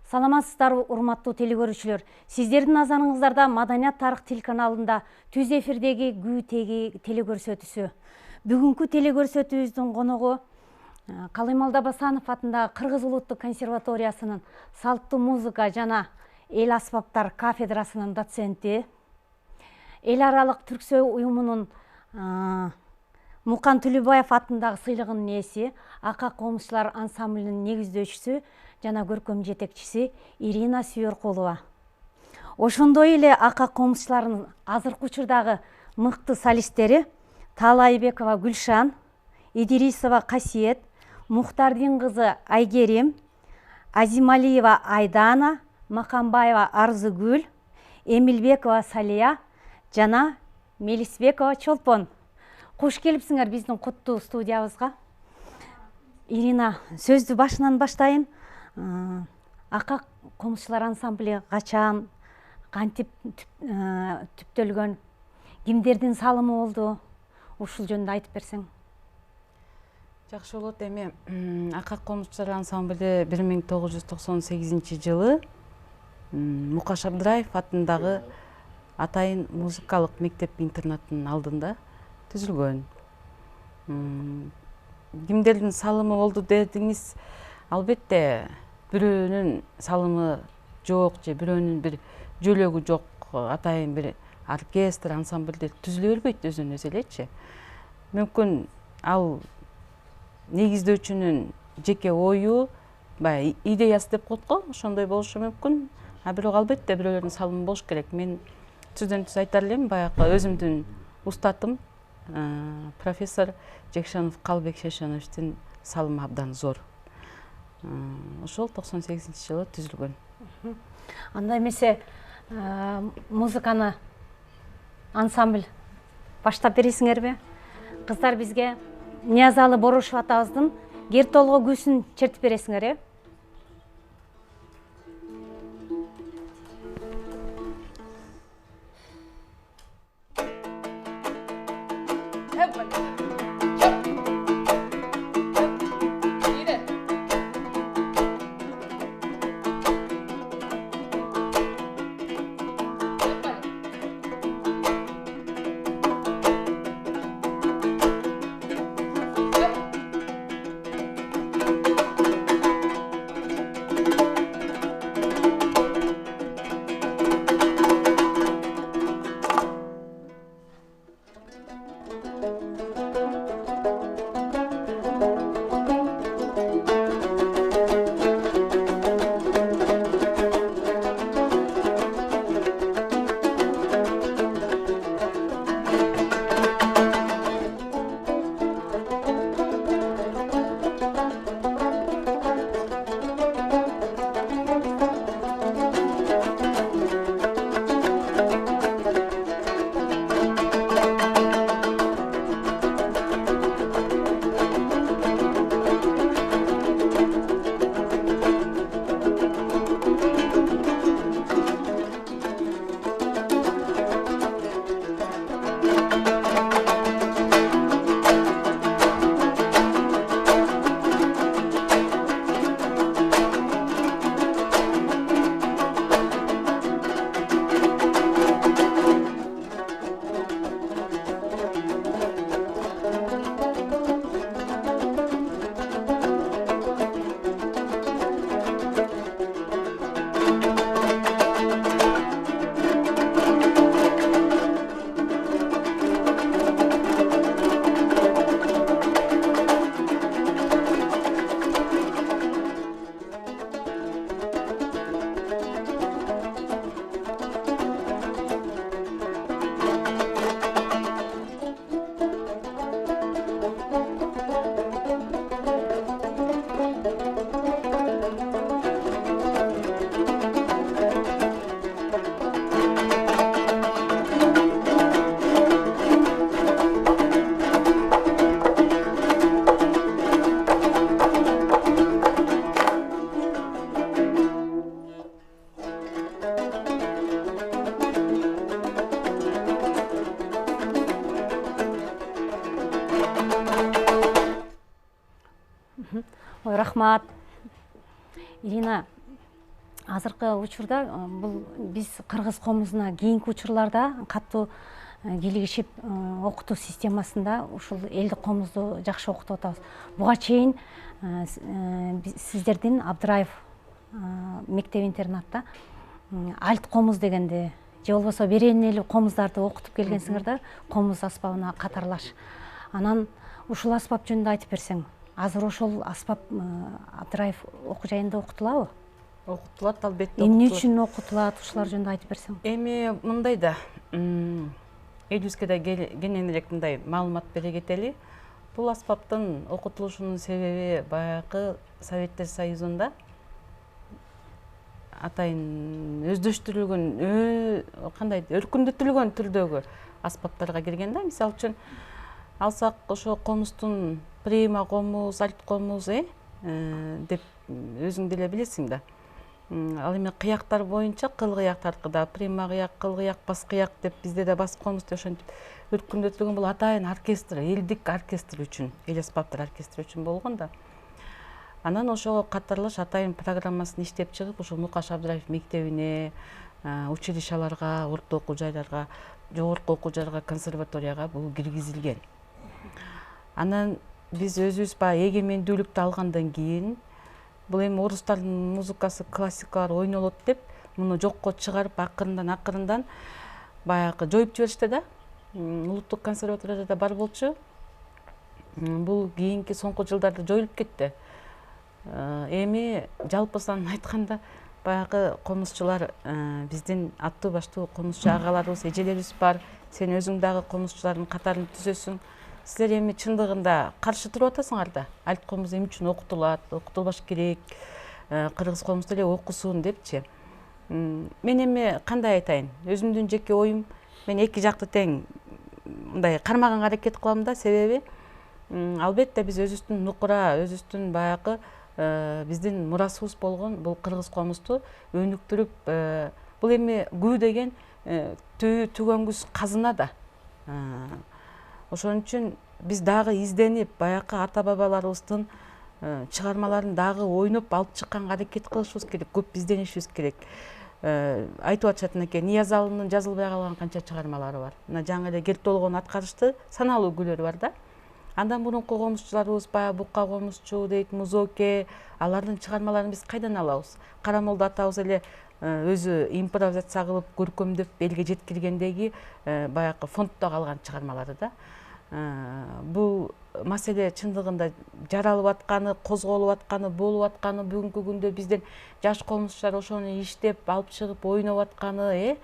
Саламатсыздар, урматтуу телекөрүүчүлөр. Сиздердин назарыңыздарда Маданият тарых телеканалында түз эфирдеги Күү теги телекөрсөтүүсү. Бүгүнкү телекөрсөтүүбүздүн коногу Калымал Дабасанов атындагы Кыргыз улуттук консерваториясынын салттуу музыка жана эл аспаптар кафедрасынын доценти, эл аралык түрксөй уюмунун Мукан Түлүбаев атындагы сыйлыгынын ээси, Ака комузчулар ансамблинин негиздөөчүсү жана көркөм жетекчиси Ирина Сүйөркулова. Ошондой эле Ака комузчуларынын азыркы учурдагы мыкты солисттери Таалайбекова Гүлшан, Идирисова Касиет, Мухтардин кызы Айгерим, Азималиева Айдана, Макамбаева Арзыгүл, Эмилбекова Салия жана Мелисбекова Чолпон. Кош келипсиңер биздин куттуу студиябызга. Ирина, сөздү башынан баштайын. Ака комузчулар ансамбли качан, кантип түптөлгөн, кимдердин салымы болду? Ушул жөнүндө айтып берсең. Жакшы болот. Эми Ака комузчулар ансамбли 1998-жылы Мукаш Абдыраев атындагы Атайын музыкалык мектеп-интернаттын алдында түзүлгөн. Кимдердин салымы болду дедиңиз, албетте бирөөнүн салымы жок же бирөөнүн бир жөлөгү жок, атайын бир оркестр, ансамблдер түзүлө бербейт өзүнөн өзү элечи. Мүмкүн ал негиздөөчүнүн жеке ою, баягы идеясы деп коет го, ошондой болушу мүмкүн. Бирок албетте бирөөлөрдүн салымы болуш керек. Мен түздөн түз айтар элем, баягы өзүмдүн устатым профессор Жекшенов Калбек Шешеновичтин салымы абдан зор. Ошол 98-жылы түзүлгөн. Анда эмесе музыканы ансамбль баштап бересиңерби? Кыздар бизге Ниязалы Борошов атабыздын Кер толго күүсүн чертип бересиңер, Ой, рахмат. Ирина, азыркы учурда бул биз кыргыз комузуна кийинки учурларда катуу кийлигишип окутуу системасында ушул элдик комузду жакшы окутуп атабыз. Буга чейин сиздердин Абдыраев мектеп интернатта альт комуз дегенди же болбосо беренелүү комуздарды окутуп келгенсиңер да, комуз аспабына катарлаш. Анан ушул аспап жөнүндө айтып берсең, азыр ошол аспап Абдыраев окуу жайында окутулабы? Окутулат, албетте Эмне окутулат. үчүн окутулат, ушулар жөнүндө айтып берсең. Эми мындай да, элибизге да кененирээк мындай маалымат бере кетели. Бул аспаптын окутулушунун себеби баягы Советтер Союзунда атайын өздөштүрүлгөн, кандай өркүндөтүлгөн түрдөгү аспаптарга кирген да. Мисалы үчүн алсак, ошо комуздун прима комуз, альт комуз деп өзүң деле билесиң да. Ал эми кыяктар боюнча кыл кыяктарда прима кыяк, кыл кыяк, бас кыяк деп бизде да бас комуз деп ошентип өркүндөтүлгөн. Бул атайын оркестр, элдик оркестр үчүн, эл аспаптар оркестри үчүн болгон да. Анан ошого катарлаш атайын программасын иштеп чыгып, ошо Мукаш Абдыраев мектебине, училищаларга, орто окуу жайларга, жогорку окуу жайларга, консерваторияга бул киргизилген. Анан биз өзүбүз баягы эгемендүүлүктү алгандан кийин бул эми орустардын музыкасы, классикалар ойнолот деп муну жокко чыгарып, акырындан баягы жоюп жиберишти да. Улуттук консерваторияда да бар болчу. Бул кийинки соңку жылдарда жоюлуп кетти. Эми жалпысынан айтканда баягы комузчулар, биздин аттуу баштуу комузчу агаларыбыз, эжелерибиз бар. Сен өзүң дагы комузчулардын катарын түзөсүң. Силер эми чындыгында каршы туруп атасыңар да. Альт комуз эмне үчүн окутулат, окутулбаш керек, кыргыз комузду эле окусун депчи. Мен эми кандай айтайын, өзүмдүн жеке оюм, мен эки жакты тең мындай кармаганга аракет кылам да. Себеби албетте биз өзүбүздүн нукура, өзүбүздүн баягы биздин мурасыбыз болгон бул кыргыз комузду өнүктүрүп, бул эми күү деген түгөнгүс казына да. Ошон үчүн биз дагы изденип, баягы ата бабаларыбыздын чыгармаларын дагы ойноп алып чыкканга аракет кылышыбыз керек, көп изденишибиз керек. Айтып атышат экен, Ниязалынын жазылбай калган канча чыгармалары бар. Мына жаңы эле Кертолгон аткарышты саналуу күлөр бар да. Андан мурунку комузчуларыбыз баягы Бука комузчу дейт, Музоке, алардын чыгармаларын биз кайдан алабыз? Карамолдо атабыз эле өзү импровизация кылып, көркөмдөп элге жеткиргендеги баягы фонддо калган чыгармалары да. Бул маселе чындыгында жаралып атканы, козголуп атканы, болуп атканы бүгүнкү күндө биздин жаш комузчулар ошону иштеп, алып чыгып, ойноп атканы,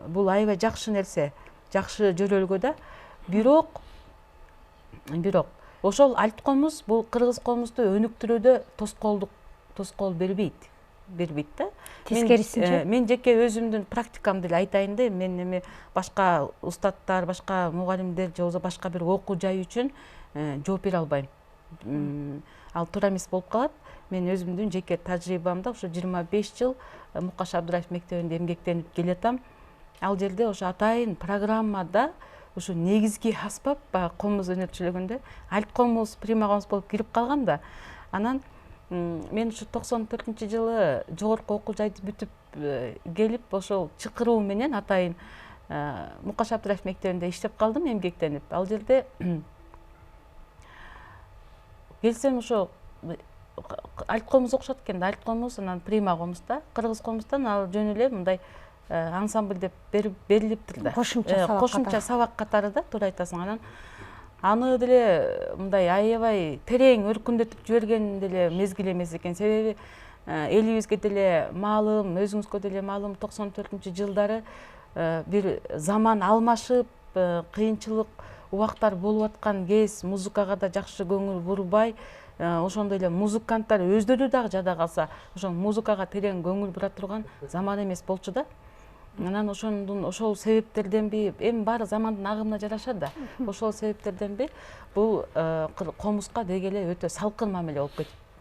бул аябай жакшы нерсе, жакшы жөрөлгө да. Бирок ошол альт комуз бул кыргыз комузду өнүктүрүүдө тоскоол бербейт да. Тескерисинче? Мен жеке өзүмдүн практикамды эле айтайын да. Мен эми башка устаттар, башка мугалимдер же болбосо башка бир окуу жай үчүн жооп бере албайм. Ал туура эмес болуп калат. Мен өзүмдүн жеке тажрыйбамда ошо 25 жыл Мукаш Абдыраев мектебинде эмгектенип келатам. Ал жерде ошо атайын программада ушу негизги аспап баягы комуз өнөрчүлүгүндө альт комуз, прима комуз болуп кирип калган да. Анан мен ушу 94-жылы жогорку окуу жайды бүтүп келип, ошол чакыруу менен атайын Мукаш Абдыраев мектебинде иштеп калдым, эмгектенип. Ал жерде келсем ошо альт комуз окушат экен да, альт комуз, анан прима комуз да. Кыргыз комуздан ал жөн эле мындай ансамбль деп берилиптир да. Кошумча сабак катары да, туура айтасың. Анан аны деле мындай аябай терең өркүндөтүп жиберген деле мезгил эмес экен. Себеби элибизге деле маалым, өзүңүзгө деле маалым, 94-жылдары бир заман алмашып, кыйынчылык убактар болуп аткан кез, музыкага да жакшы көңүл бурбай, ошондой эле музыканттар өздөрү дагы жада калса, ошол музыкага терең көңүл бура турган заман эмес болчу да. Анан ошол себептерденби, эми баары замандын агымына жараша да. Ошол себептерденби бул комузга деги эле өтө салкын мамиле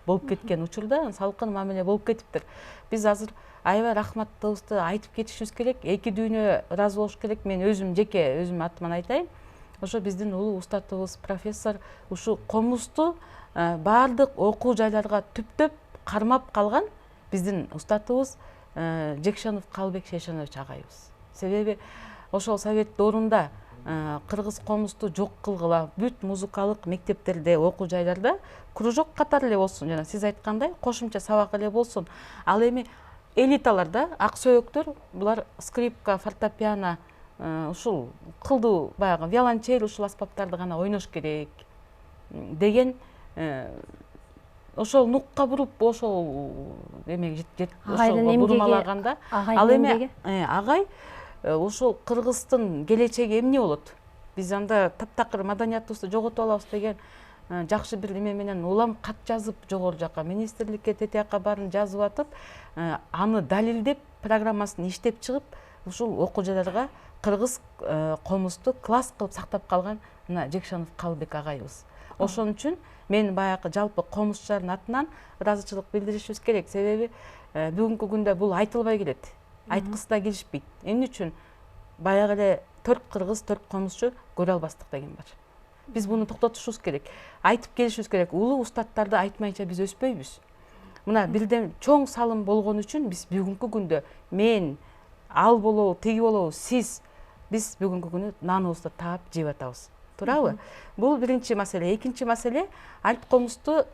болуп кеткен учурда, салкын мамиле болуп кетиптир. Биз азыр аябай рахматтыбызды айтып кетишибиз керек. Эки дүйнө ыраазы болуш керек. Мен өзүм атыман айтайын. Ошо биздин улуу устатыбыз, профессор ушу комузду баардык окуу жайларга түптөп кармап калган биздин устатыбыз Жекшенов Калбек Шейшенович агайыбыз. Себеби ошол совет доорунда кыргыз комузду жок кылгыла бүт музыкалык мектептерде, окуу жайларда кружок катары эле болсун, жана сиз айткандай кошумча сабак эле болсун. Ал эми элиталарда ак сөйөктөр булар скрипка, фортепиано ушул кылдуу баягы виолончель ушул аспаптарды гана ойнош керек деген ошол нукка буруп ошол эмеге ошолго бурмалаганда ал эми агай ушул кыргыздын келечеги эмне болот, биз анда таптакыр маданиятыбызды жоготуп алабыз деген жакшы бир эме менен улам кат жазып жогору жака министрликке тетияка барып жазып атып, аны далилдеп программасын иштеп чыгып ушул окуу жайларга кыргыз комузду класс кылып сактап калган мына Жекшенов Калбек агайыбыз. Ошон үчүн мен баягы жалпы комузчулардын атынан ыраазычылык билдиришибиз керек. Себеби бүгүнкү күндө бул айтылбай келет. Айткысы да келишпейт. Эмне үчүн баягы эле 4 кыргыз 4 комузчу көрө албастык деген бар. Биз буну токтотушубуз керек. Айтып келишибиз керек. Улуу устаттарды айтмайча биз өспөйбүз. Мына бирден чоң салым болгон үчүн биз бүгүнкү күндө мен, ал болобу, тиги болобу, сиз биз бүгүнкү күнү наныбызды таап жеп атабыз. Туурабы? Бул биринчи маселе. Экинчи маселе, альт комузду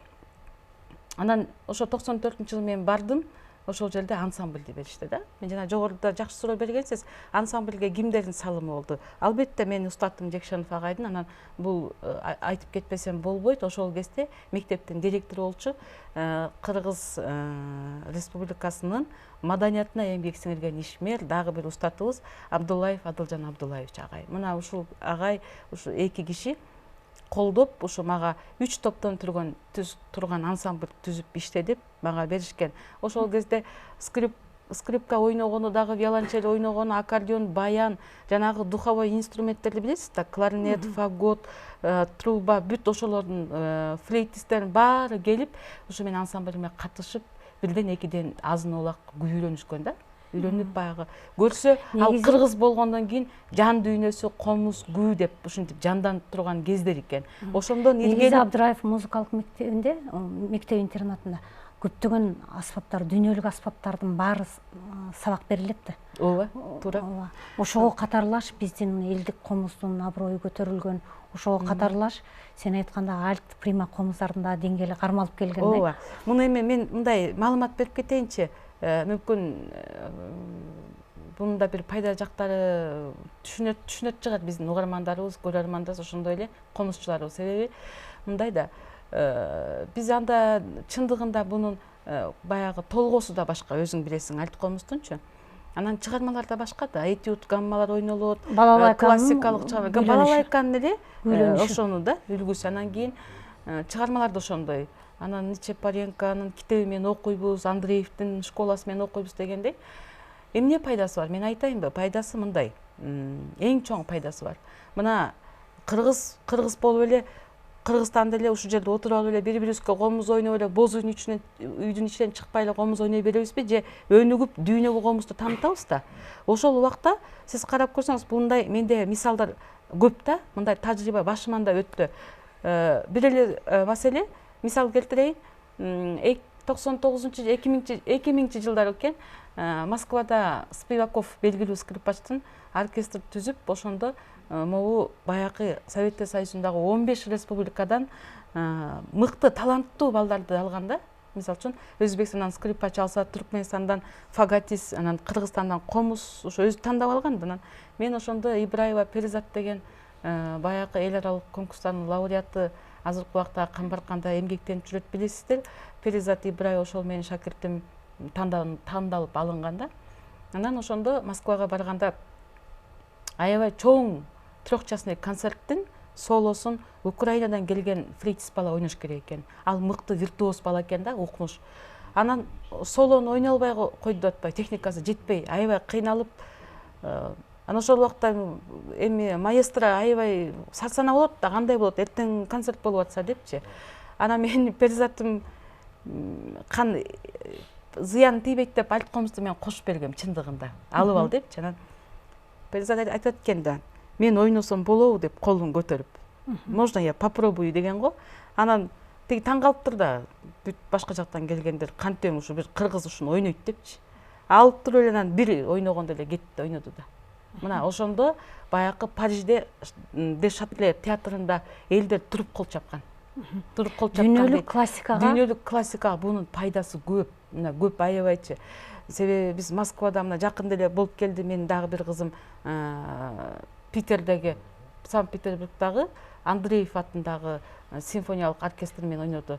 анан ошо 94-жылы мен бардым. Ошол жерде ансамбльди беришти да. Мен жана жогоруда жакшы суроо бергенсиз, ансамбльге кимдердин салымы болду? Албетте менин устатым Жекшенов агайдын, анан бул айтып кетпесем болбойт. Ошол кезде мектептин директору болчу Кыргыз Республикасынын маданиятына эмгек сиңирген ишмер, дагы бир устатыбыз Абдуллаев Адылжан Абдуллаевич агай. Мына ушул агай, ушу эки киши колдоп, ушу мага 3 топтон турган ансамбль түзүп иште деп мага беришкен. Ошол кезде скрипка ойногону, дагы виолончель ойногону, аккордеон, баян, жанагы духовой инструменттерди билесиз да, кларнет, фагот, труба, бүт ошолордун флейтисттердин баары келип, ушу мен ансамбльме катышып, бирден экиден азын олак күйүлөнүшкөн да. Үйлөнүп баягы көрсө, ал кыргыз болгондон кийин жан дүйнөсү комуз, күү деп ушинтип жанданып турган кездер экен. Ошондон илгери Абдыраев музыкалык мектебинде, мектеп интернатында көптөгөн аспаптар, дүйнөлүк аспаптардын баары сабак берилет да. Ооба, туура. Ошого катарлаш биздин элдик комуздун аброю көтөрүлгөн, ошого катарлаш сен айтканда альт прима комуздардын да деңгээли кармалып келген. Ооба. Муну эми мен мындай маалымат берип кетейинчи. Мүмкүн бунда бир пайда жактары түшүнөт чыгат биздин угармандарыбыз, көрөрмандарыбыз, ошондой эле комузчуларыбыз. Себеби мындай да, биз анда чындыгында бунун баягы толгосу да башка, өзүң билесиң, альт комуздунчу. Анан чыгармалар да башка да, этюд, гаммалар ойнолот, классикалык чыгарма, балалайканын эле ошону да үлгүсү. Анан кийин чыгармалар да ошондой. Анан Нечепаренконун китеби менен окуйбуз, Андреевдин школасы менен окуйбуз дегендей. Эмне пайдасы бар? Мен айтайынбы? Пайдасы мындай. Эң чоң пайдасы бар. Мына кыргыз болуп эле, Кыргызстанда эле ушул жерде отуруп алып эле бири-бирибизге комуз ойноп эле боз үйдүн ичинен чыкпай эле комуз ойной беребизби же өнүгүп дүйнөгө комузду таанытабыз да. Ошол убакта сиз карап көрсөңүз, мындай менде мисалдар көп да, мындай тажрыйба башыман да өттү. Бир эле маселе мисал келтирейин. 2000 жылдары экен, Москвада Спиваков белгилүү скрипачтын оркестр түзүп, ошондо могу баягы Советтер Союзундагы 15 республикадан мыкты, таланттуу балдарды алган да. Мисалы үчүн Өзбекстандан скрипач алса, Түркменистандан фаготист, анан Кыргызстандан комуз, ошо өзү тандап алган. Анан мен ошондо Ибраева Перизат деген баягы эл аралык конкурстардын лауреаты, азыркы убакта Камбарканда эмгектенип жүрөт, билесиздер. Перизат Ибраева ошол менин шакиртим тандалып алынган да. Анан ошондо Москвага барганда аябай чоң трехчасный концерттин солосун Украинадан келген флейтист бала ойнош керек экен. Ал мыкты виртуоз бала экен да, укмуш. Анан солону ойной албай койду деп атпай, техникасы жетпей, аябай кыйналып, анан ошол убакта эми маэстро аябай сарсана болот да, кандай болот, эртең концерт болуп атса депчи. Анан мен Перизатым зыян тийбейт деп альт комузду мен кошуп бергем чындыгында. Алып ал депчи. Анан Перизат айтат экен да, мен ойносом болобу деп колун көтөрүп. Можно я попробую деген го. Анан тиги таң калыптыр да, бүт башка жактан келгендер кантем ушу бир кыргыз ушуну ойнойт депчи. Алып туруп эле анан бир ойногондо эле кетти, ойноду да. Мына ошондо баягы Парижде Де Шатле театрында элдер туруп кол чапкан. Туруп кол чапкан. Дүйнөлүк классикага бунун пайдасы көп. Мына көп аябайчы. Себеби биз Москвада мына жакында эле болуп келди, менин дагы бир кызым Питердеги, Санкт-Петербургдагы Андреев атындагы симфониялык оркестр менен ойноду.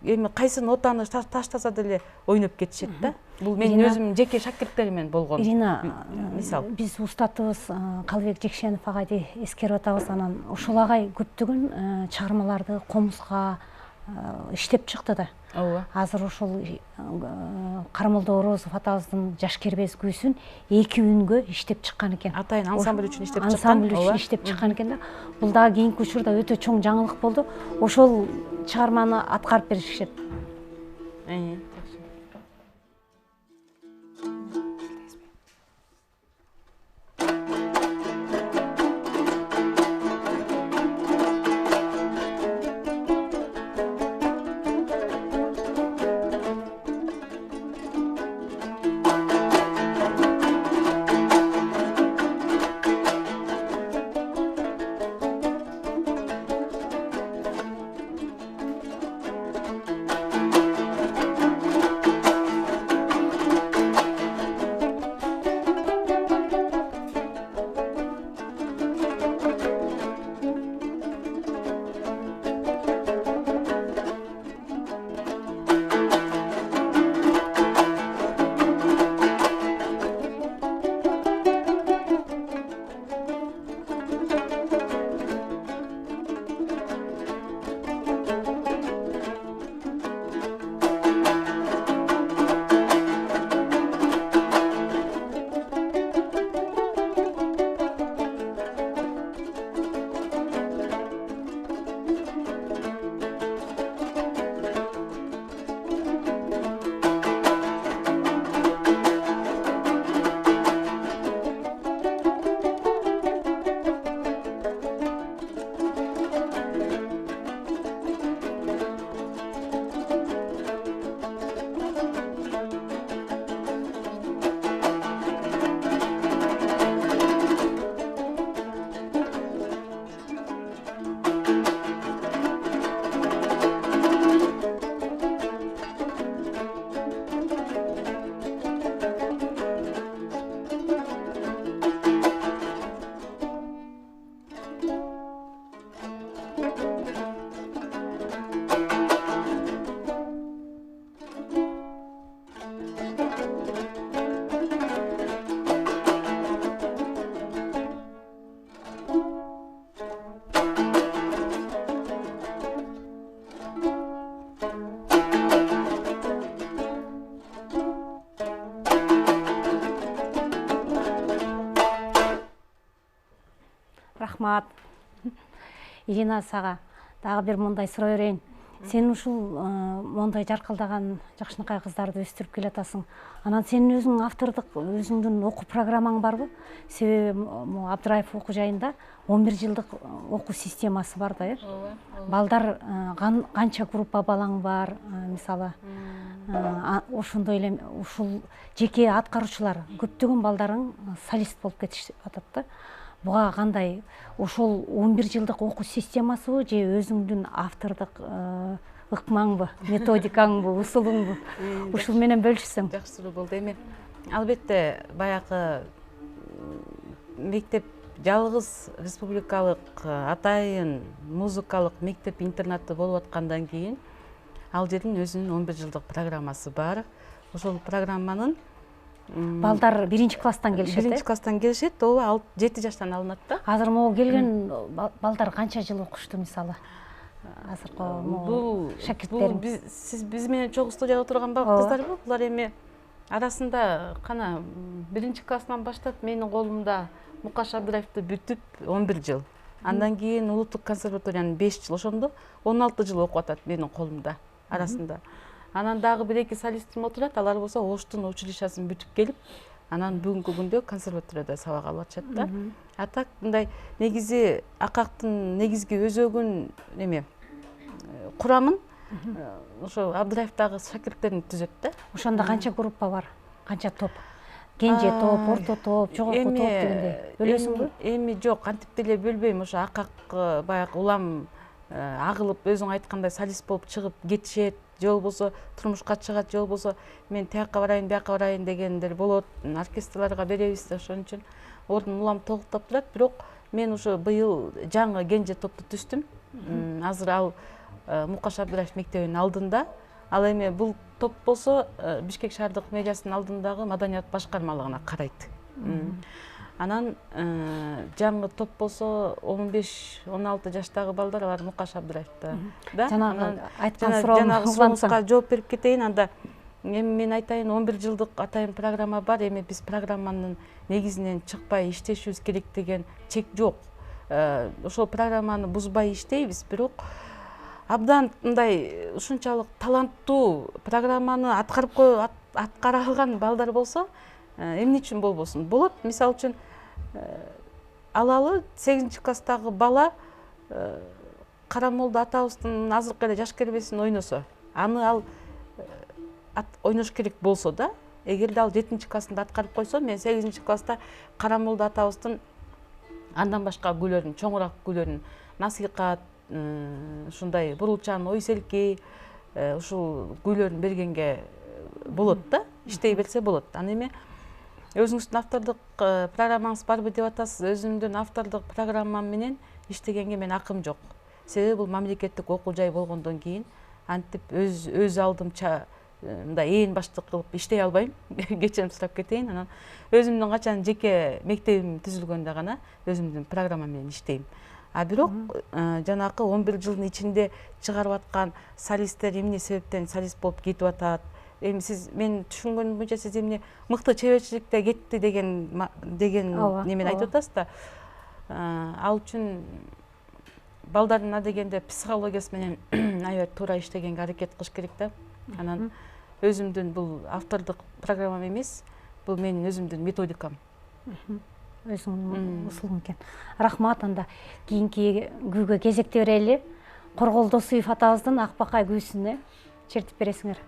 Эми кайсы нотаны таштаса деле ойноп кетишет да. Бул менин өзүмдүн жеке шакирттерим менен болгон мисал. Биз устатыбыз Калыбек Жекшенов агайды эскерип атабыз. Анан ушул агай көптөгөн чыгармаларды комузга иштеп чыкты да. Ооба. Азыр ушул Кармолдо Орозов атабыздын Жаш кербез күйсүн 2 үнгө иштеп чыккан экен. Атайын ансамбль үчүн иштеп чыккан. Ансамбль үчүн иштеп чыккан экен да. Бул дагы кийинки учурда өтө чоң жаңылык болду. Ошол чыгарманы аткарып беришет. Рахмат. Ирина, сага дагы бир мындай суроо берейин. Сен ушул мондай жаркылдаган жакшынакай кыздарды өстүрүп келатасың. Анан сенин өзүң автордук өзүңдүн окуу программаң барбы? Себеби Абдыраев окуу жайында 11 жылдык окуу системасы бар да, балдар канча группа балаң бар, мисалы. Ошондой эле ушул жеке аткаруучулар көптөгөн балдарың солист болуп кетишип атат да. Буга кандай ошол 11 жылдык окуу системасыбы же өзүңдүн автордук ыкмаңбы, методикаңбы, усулуңбу? Ушул менен бөлүшсөң. Жакшы суроо болду. Эми албетте баягы мектеп жалгыз республикалык атайын музыкалык мектеп интернаты болуп аткандан кийин ал жердин өзүнүн 11 жылдык программасы бар. Ошол программанын балдар 1 класстан келишет. 1 класстан келишет, ооба, 7 жаштан алынат да. Азыр могу келген балдар канча жыл окушту мисалы? Азыркы могу шакирттериң. Биз менен чогуу студияда отурган кыздарбы? Булар эми арасында кана 1 класстан баштап менин колумда Мукаш Абдыраевди бүтүп 11 жыл. Андан кийин улуттук консерваториянын 5 жыл, ошондо 16 жыл окуп атат менин колумда арасында. Анан дагы 1-2 солистим отурат, алар болсо Оштун училищасын бүтүп келип, анан бүгүнкү күндө консерваторияда сабак алып атышат да. А так мындай негизи акактын негизги өзөгүн эме курамын ошо Абдыраевдагы шакирттерин түзөт да. Ошондо канча группа бар? Канча топ? Кенже топ, орто топ, жогорку топ дегендей бөлөсүңбү? Эми жок, антип деле бөлбөйм. Ошо акак баягы улам агылып өзүң айткандай солист болуп чыгып кетишет, же болбосо турмушка чыгат, же болбосо мен тияка барайын, бияка барайын дегендер болот. Оркестрларга беребиз, ошон үчүн ордун улам толуктап турат. Бирок мен ошо быйыл жаңы кенже топту түздүм. Азыр ал Мукаш Абдыраев мектебинин алдында. Ал эми бул топ болсо Бишкек шаардык мэриясынын алдындагы маданият башкармалыгына карайт. Анан жаңы топ болсо 15-16 жаштагы балдар, алар Мукаш Абдыраевда. Жанагы айткан сурооңузга жооп берип кетейин. Анда эми мен айтайын, 11 жылдык атайын программа бар. Эми биз программанын негизинен чыкпай иштешибиз керек деген чек жок. Ошол программаны бузбай иштейбиз, бирок абдан мындай ушунчалык таланттуу программаны аткара алган балдар болсо, эмне үчүн болбосун? Болот. Мисалы үчүн алалы 8-класстагы бала Карамолду атабыздын азыркы эле жаш кербесин ойносо, аны ал ойнош керек болсо да, эгерде ал 7-классында аткарып койсо, мен 8-класста Карамолду атабыздын андан башка күйлөрүн, чоңураак күйлөрүн, насыйкат, ушундай бурулчан, ой селки, ушул күйлөрүн бергенге болот да, иштей берсе болот. Аны эми өзүңүздүн автордук программаңыз барбы деп атасыз. Өзүмдүн автордук программам менен иштегенге мен акым жок. Себеби бул мамлекеттик окуу жай болгондон кийин антип өз алдымча мындай ээн баштык кылып иштей албайм. Кечирим сурап кетейин. Анан өзүмдүн качан жеке мектебим түзүлгөндө гана өзүмдүн программам менен иштейм. А бирок жанакы 11 жылдын ичинде чыгарып аткан солисттер эмне себептен солист болуп кетип атат? Эми сиз, мен түшүнгөнүм боюнча, сиз эмне мыкты чеберчиликте кетти деген немени айтып атасыз да. Ал үчүн балдардын адегенде психологиясы менен аябай туура иштегенге аракет кылыш керек да. Анан өзүмдүн бул автордук программам эмес, бул менин өзүмдүн методикам. Өзүңүн усулуң экен. Рахмат. Анда кийинки күүгө кезекте берели. Коргол Досуев атабыздын Ак бакай күүсүнө чертип бересиңер.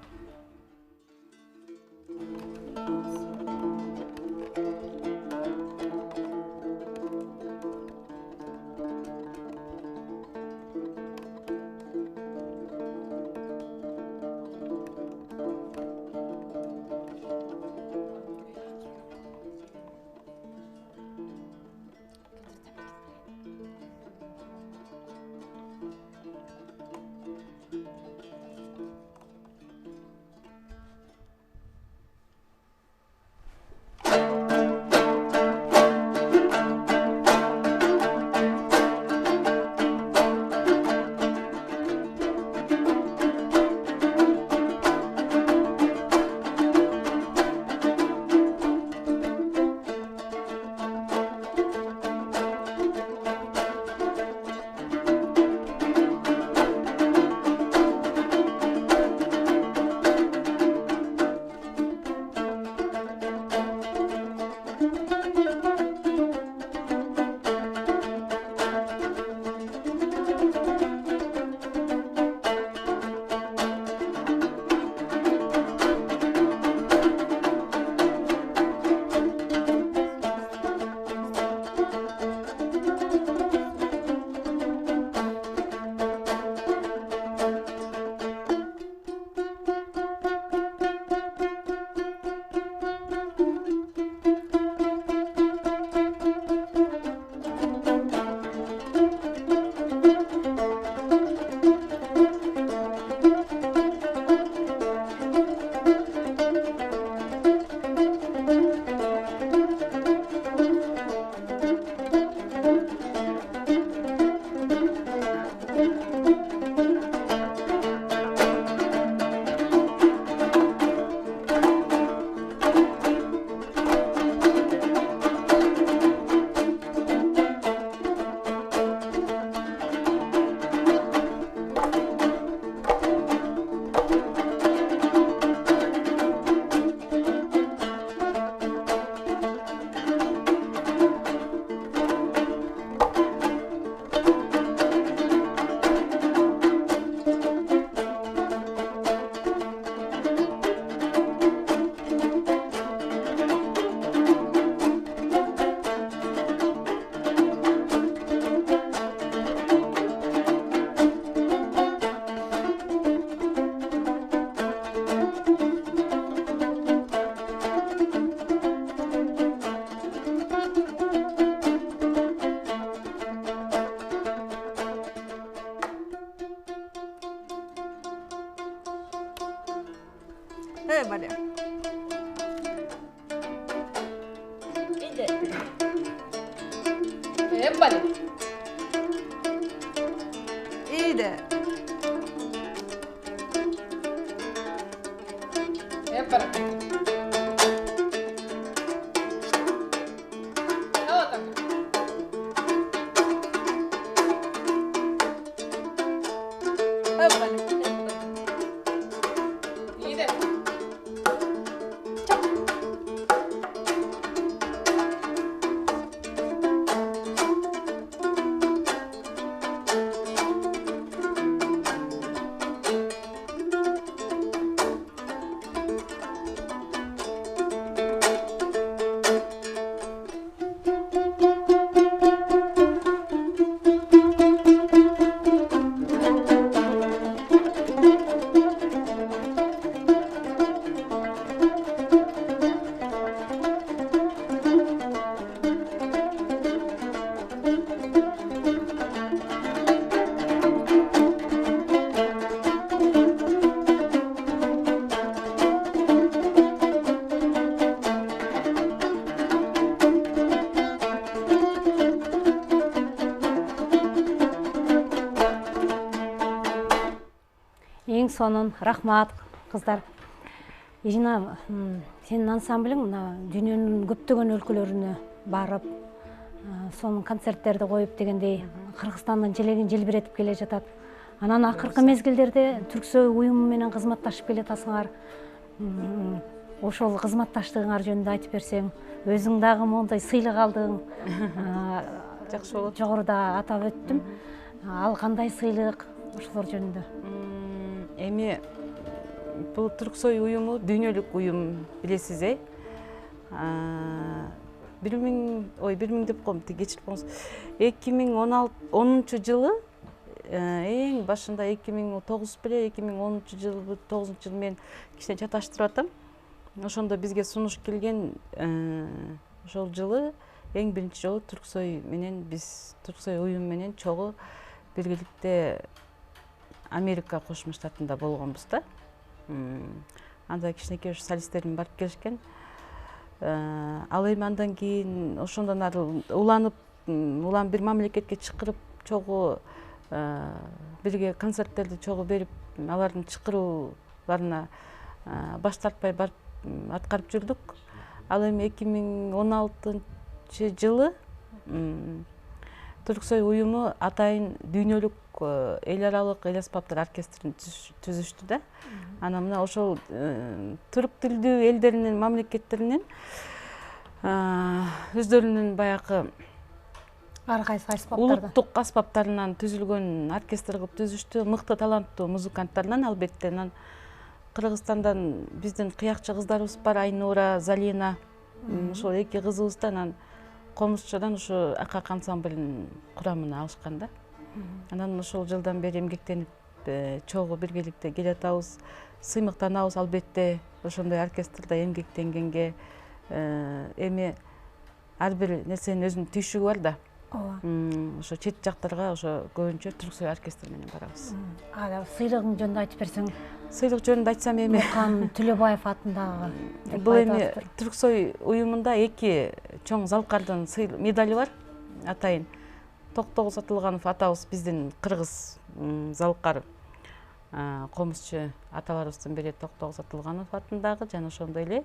бале. Иди. Бале. Иди. Бале. Ең сонун рахмат кыздар. Жана сенин ансамблиң мына дүйнөнүн көптөгөн өлкөлөрүнө барып, сонун концерттерди коюп дегендей Кыргызстандын желегин желбиретип келе жатат. Анан акыркы мезгилдерде Түрксой уюму менен кызматташып келе атасыңар. Ошол кызматташтыгыңар жөнүндө айтып берсең, өзүң дагы мондай сыйлык алдың. Жакшы болот. Жогоруда атап өттүм. Ал кандай сыйлык, ошолор жөнүндө? Эми бул Түрксой уюму дүйнөлүк уюм, билесиз, 1000 деп коем, кечирип коңуз. 2010 жылы эң башында 2009 беле 2010 жылы 9 жыл мен кичине чаташтырып атам. Ошондо бизге сунуш келген, ошол жылы эң биринчи жолу Түрксой менен биз Түрксой уюму менен чогуу биргеликте Америка Кошмо Штатында болгонбуз да. Анда кичинекей солисттерим барып келишкен. Ал эми андан кийин ошондон ары уланып бир мамлекетке чакырып чогуу бирге концерттерди чогуу берип, алардын чакырууларына баш тартпай барып аткарып жүрдүк. Ал эми 2016 жылы Түрксой уюму атайын дүйнөлүк эл аралык эл аспаптар оркестрин түзүштү да. Анан мына ошол түрк тилдүү элдеринин мамлекеттеринен өздөрүнүн баягы Ар кайсы аспаптардан. Улуттук аспаптарынан түзүлгөн оркестр кылып түзүштү. Мыкты таланттуу музыканттардан, албетте. Анан Кыргызстандан биздин кыякчы кыздарыбыз бар, Айнура, Залина. Ошол эки кызыбыз да анан Комузчудан ушу Акак ансамблинин курамына алышкан да. Анан ошол жылдан бери эмгектенип чогуу биргеликте келе атабыз. Сыймыктанабыз, албетте. Ошондой оркестрде эмгектенгенге эми ар бир нерсенин өзүнүн түйшүгү бар да. Ошо чет жактарга ошо көбүнчө Түрксой оркестр менен барабыз. Сыйлыгың жөнүндө айтып берсең? Сыйлык жөнүндө айтсам эми Нуркан Төлөбаев атындагы. Бул эми Түрксой уюмунда эки чоң залкардын медали бар. Атайын Токтогул Сатылганов атабыз биздин кыргыз залкар комузчу аталарыбыздын бири Токтогул Сатылганов атындагы, жана ошондой эле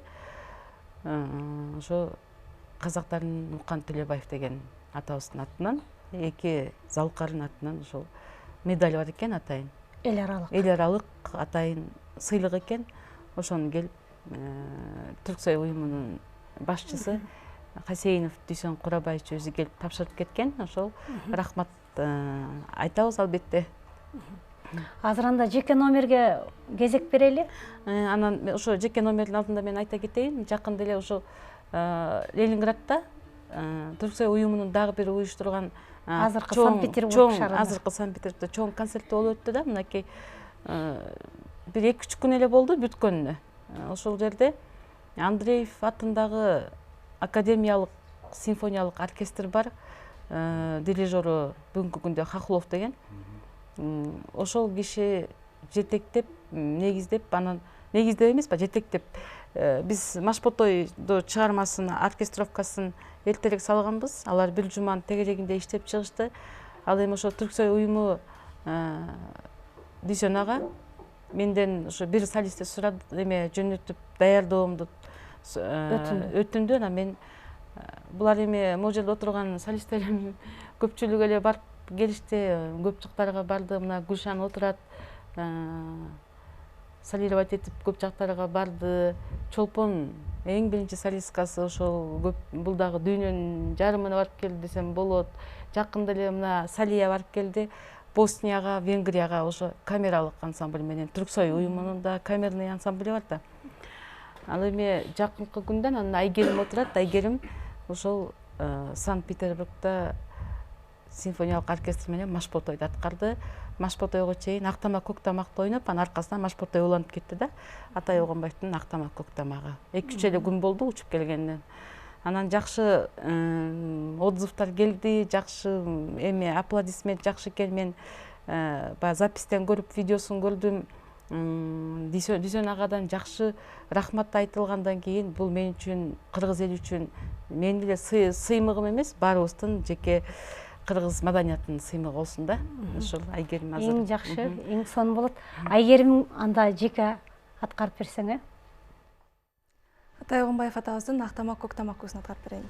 ошо казактардын Нуркан Төлөбаев деген атабыздын атынан, эки залкардын атынан ошол медаль бар экен, атайын. Эл аралык атайын сыйлык экен. Ошону келип Түрксой уюмунун башчысы Касейинов Дүйсөн Курабаевич өзү келип тапшырып кеткен. Ошол рахмат айтабыз, албетте. Азыр анда жеке номерге кезек берели. Анан ошо жеке номердин алдында мен айта кетейин, жакында эле ошо Ленинградда Түрксой уюмунун дагы бир уюштурган азыркы Санкт-Петербург шаарында. Азыркы Санкт-Петербургда чоң концерт болуп өттү да. Мынакей бир 2-3 күн эле болду бүткөнүнө. Ошол жерде Андреев атындагы академиялык симфониялык оркестр бар. Дирижеру бүгүнкү күндө Хохлов деген. Ошол киши жетектеп, негиздеп, анан негиздеп эмес, жетектеп. Биз Машботойдо чыгармасын, оркестровкасын эртерээк салганбыз. Алар бир жуманын тегерегинде иштеп чыгышты. Ал эми ошо Түрксой уюму Дүйсөн ага менден ошо бир солистти сурады, эме жөнөтүп даярдоомду өтүндү. Анан мен булар эми могу жерде отурган солисттерим көпчүлүгү эле барып келишти. Көп жактарга барды. Мына Гүлшан отурат, солировать этип көп жактарга барды. Чолпон эң биринчи солисткасы, ошол көп бул дагы дүйнөнүн жарымына барып келди десем болот. Жакында эле мына Салия барып келди. Боснияга, Венгрияга ошо камералык ансамбль менен Түрксой уюмунун да камерный ансамблі бар да. Ал эми жакынкы күндөн анан Айгерим отурат. Айгерим ошол Санкт-Петербургда симфониялык оркестр менен Машботойду аткарды. Машботойго чейин Актамак көк тамакты ойноп, анын аркасынан Машботой уланып кетти да. Атай Огонбаевдин Актамак көк тамагы. 2-3 эле күн болду учуп келгенден. Анан жакшы отзывдар келди, жакшы эме аплодисмент жакшы экен. Мен баягы запистен көрүп, видеосун көрдүм. Дүйсөн агадан жакшы рахмат айтылгандан кийин бул мен үчүн, кыргыз эли үчүн менин эле сыймыгым эмес, баарыбыздын жеке кыргыз маданиятынын сыймыгы болсун да. Ошол Айгерим азыр. Эң жакшы, эң сонун болот. Айгерим анда жеке аткарып берсең, Атай Огонбаев атабыздын Актамак көк тамак көзүн аткарып берейин.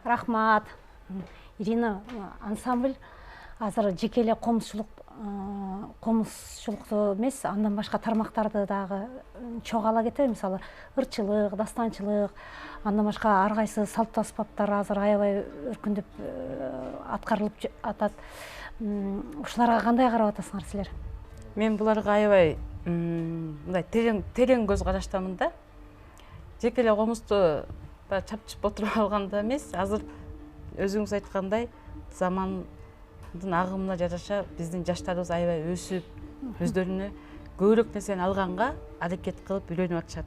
Рахмат. Ирина, ансамбль азыр жеке эле комузчулукту эмес, андан башка тармактарды дагы чогуу ала кетет. Мисалы, ырчылык, дастанчылык, андан башка ар кайсы салт аспаптар азыр аябай өркүндөп аткарылып атат. Ушуларга кандай карап атасыңар силер? Мен буларга аябай мындай терең көз караштамын да. Жеке эле комузду чапчып отуруп алганда эмес, азыр өзүңүз айткандай замандын агымына жараша биздин жаштарыбыз аябай өсүп, өздөрүнө көбүрөөк нерсени алганга аракет кылып үйрөнүп атышат.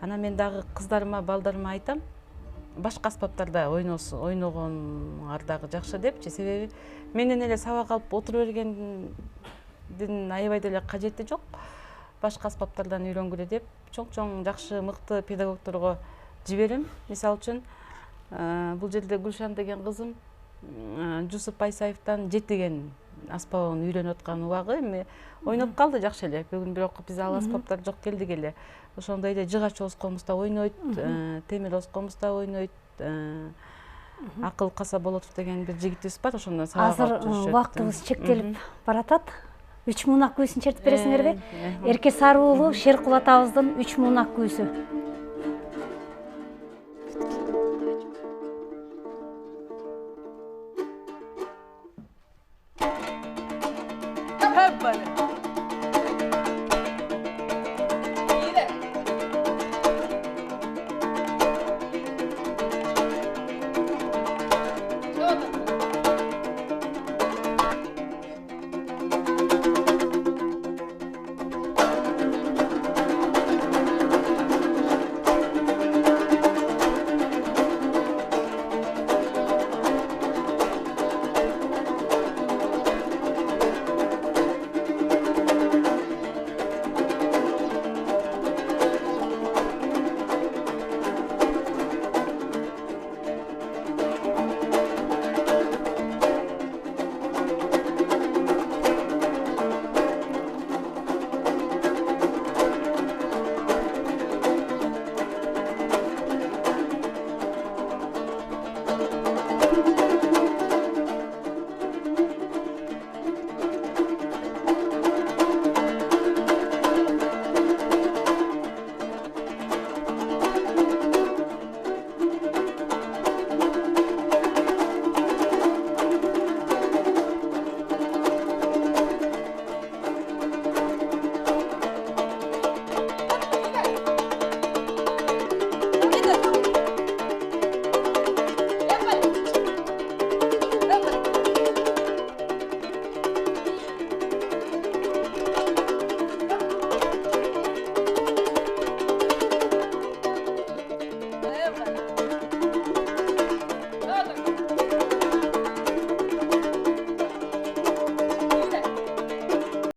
Анан мен дагы кыздарыма, балдарыма айтам, башка аспаптарда ойногонуңар дагы жакшы депчи. Себеби менен эле сабак алып отура бергендин аябай деле кажети жок. башка аспаптардан үйрөнгүлө деп чоң жакшы мыкты педагогдорго жиберем. Мисалы үчүн бул жерде Гүлшан деген кызым Жусуп Байсаевден 7 деген аспабын үйрөнүп аткан убагы эми ойноп калды жакшы эле. Бүгүн бирок биз ал аспаптар жок келдик эле. Ошондой эле жыгач оозкомузда ойнойт, темир оозкомузда ойнойт. Акыл Каса Болотов деген бир жигитибиз бар, ошондон сабак алып жүрүшөт. Азыр убактыбыз чектелип баратат. 3 муунак күүсүн чертип бересиңерби? Эрке Сарыуулу Шеркул атабыздын 3 муунак күүсү.